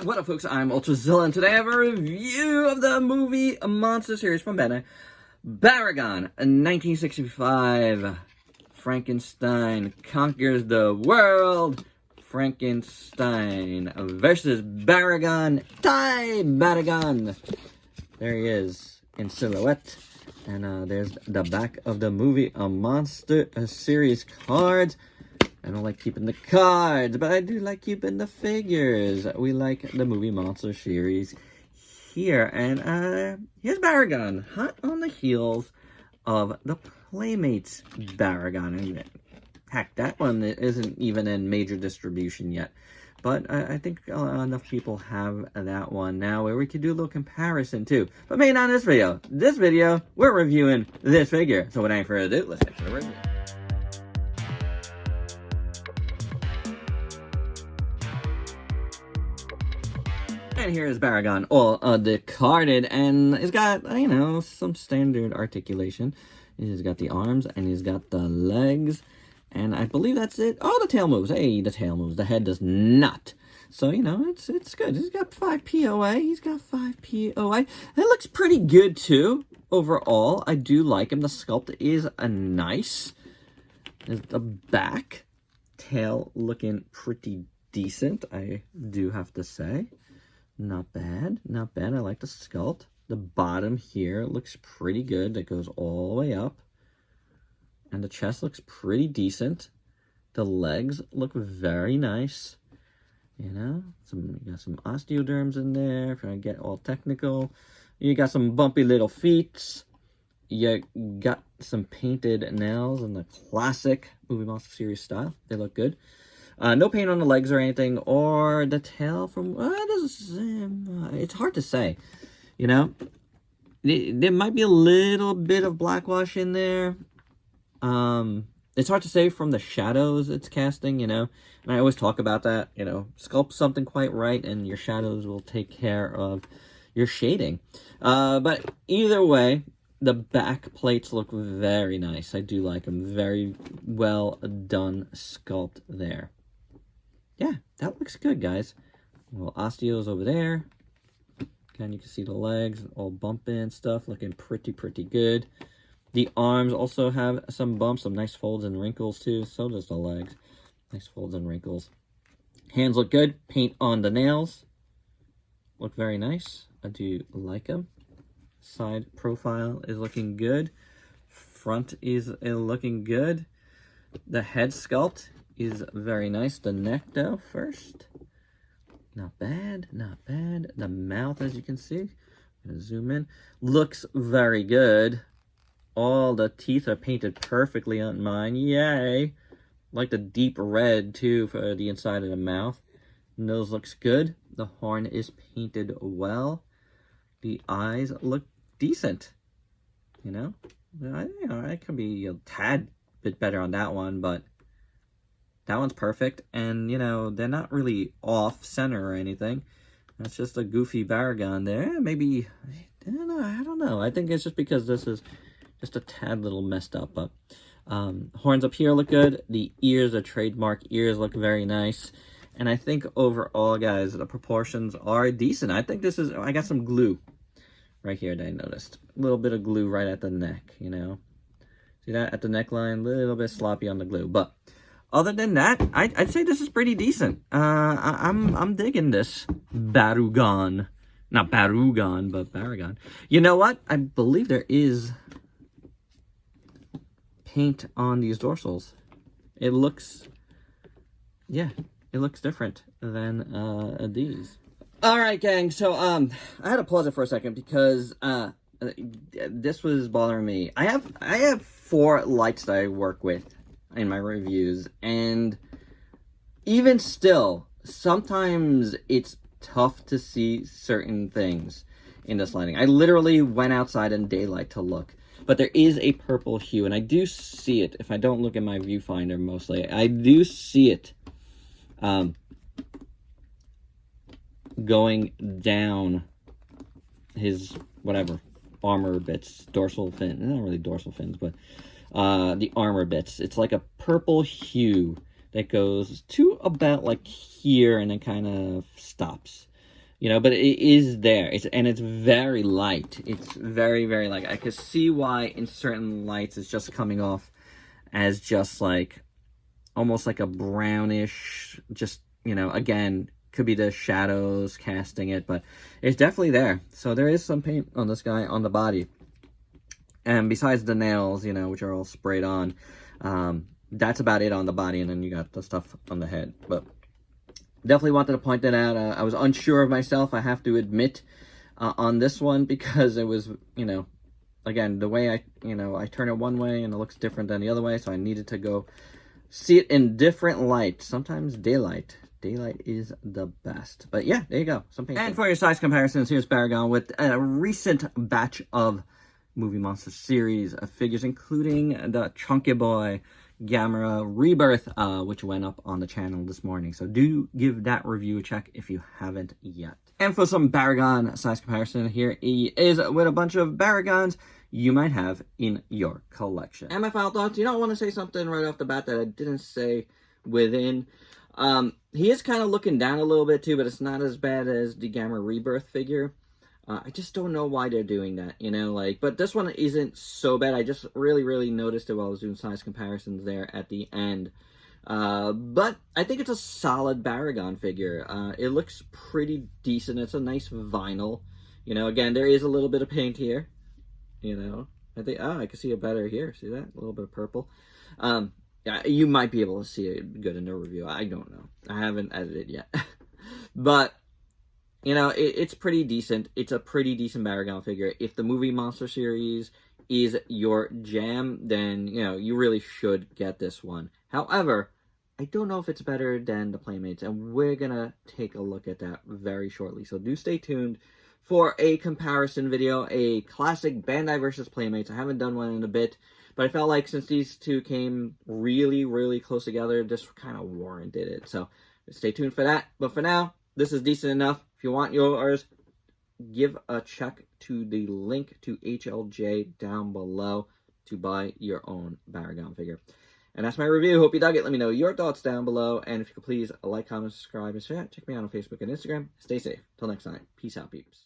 What up, folks? I'm Ultrazilla, and today I have a review of the movie monster series from BANDAI, Baragon, 1965. Frankenstein conquers the world. Frankenstein versus Barragon. Baragon. There he is in silhouette. And there's the back of the movie, a monster series cards. I don't like keeping the cards, but I do like keeping the figures. We like the movie monster series here. And here's Baragon, hot on the heels of the Playmates Baragon. And heck, that one isn't even in major distribution yet. But I think enough people have that one now where we could do a little comparison too. But maybe not in this video. This video, we're reviewing this figure. So without any further ado, let's get to the review. And here is Baragon, all discarded, and it's got, you know, some standard articulation. He's got the arms, and he's got the legs, and I believe that's it. Oh, the tail moves. Hey, the tail moves. The head does not. So, you know, it's good. He's got 5 POA. He's got 5 POA. It looks pretty good, too, overall. I do like him. The sculpt is nice. There's the back. Tail looking pretty decent, I do have to say. Not bad, not bad. I like the sculpt. The bottom here looks pretty good. That goes all the way up. And the chest looks pretty decent. The legs look very nice. You know, you got some osteoderms in there, if I get all technical. You got some bumpy little feet. You got some painted nails in the classic movie monster series style. They look good. No paint on the legs or anything, or the tail from, it's hard to say, you know, there might be a little bit of blackwash in there. It's hard to say from the shadows it's casting, you know, and I always talk about that, you know, sculpt something quite right and your shadows will take care of your shading. But either way, the back plates look very nice. I do like them. Very well done sculpt there. Yeah, that looks good, guys. Little osteos over there. And you can see the legs all bumping and stuff, looking pretty good. The arms also have some bumps, some nice folds and wrinkles too. So does the legs. Nice folds and wrinkles. Hands look good. Paint on the nails. Look very nice. I do like them. Side profile is looking good. Front is looking good. The head sculpt is very nice. The neck, though, first. Not bad, not bad. The mouth, as you can see, I'm gonna zoom in, looks very good. All the teeth are painted perfectly on mine. Yay! Like the deep red, too, for the inside of the mouth. Nose looks good. The horn is painted well. The eyes look decent. You know, I could be a tad bit better on that one, but that one's perfect, and, you know, they're not really off-center or anything. That's just a goofy Baragon there. Maybe, I don't know. I think it's just because this is just a tad little messed up. But horns up here look good. The ears, the trademark ears, look very nice. And I think overall, guys, the proportions are decent. I think this is, I got some glue right here that I noticed. A little bit of glue right at the neck, you know. See that? At the neckline, a little bit sloppy on the glue. But other than that, I'd say this is pretty decent. I'm digging this Baragon. Not Baragon, but Baragon. You know what? I believe there is paint on these dorsals. It looks, yeah, it looks different than these. All right, gang. So I had to pause it for a second because this was bothering me. I have 4 lights that I work with in my reviews, and even still, sometimes it's tough to see certain things in this lighting. I literally went outside in daylight to look, but there is a purple hue, and I do see it. If I don't look at my viewfinder mostly, I do see it going down his whatever armor bits, dorsal fin, not really dorsal fins, but the armor bits. It's like a purple hue that goes to about like here and then kind of stops. you know, but it is there. It's very light. It's very, very light. I could see why in certain lights it's just coming off as just like almost like a brownish, just, you know, again, could be the shadows casting it, but it's definitely there. So there is some paint on this guy on the body. And besides the nails, you know, which are all sprayed on, that's about it on the body, and then you got the stuff on the head. But definitely wanted to point that out. I was unsure of myself, I have to admit, on this one, because it was, you know, again, the way I turn it one way and it looks different than the other way, so I needed to go see it in different light. Sometimes daylight. Daylight is the best. But yeah, there you go. Some paint. And for your size comparisons, here's Baragon with a recent batch of Movie Monster series of figures, including the Chunky Boy Gamera Rebirth, which went up on the channel this morning. So do give that review a check if you haven't yet. And for some Baragon size comparison, here he is with a bunch of Baragons you might have in your collection. And my final thoughts, you know, I want to say something right off the bat that I didn't say within. He is kind of looking down a little bit too, but it's not as bad as the Gamera Rebirth figure. I just don't know why they're doing that, you know, like, but this one isn't so bad. I just really noticed it while I was doing size comparisons there at the end. But I think it's a solid Baragon figure. It looks pretty decent. It's a nice vinyl. You know, again, there is a little bit of paint here, you know. I think, I can see it better here. See that? A little bit of purple. Yeah, you might be able to see it good in the review. I don't know. I haven't edited yet. But you know, it's pretty decent. It's a pretty decent Baragon figure. If the Movie Monster series is your jam, then, you know, you really should get this one. However, I don't know if it's better than the Playmates, and we're going to take a look at that very shortly. So do stay tuned for a comparison video, a classic Bandai versus Playmates. I haven't done one in a bit, but I felt like since these two came really close together, this kind of warranted it. So stay tuned for that. But for now, this is decent enough. If you want yours, give a check to the link to HLJ down below to buy your own Baragon figure. And that's my review. Hope you dug it. Let me know your thoughts down below. And if you could please like, comment, subscribe, and share. Check me out on Facebook and Instagram. Stay safe. Till next time. Peace out, peeps.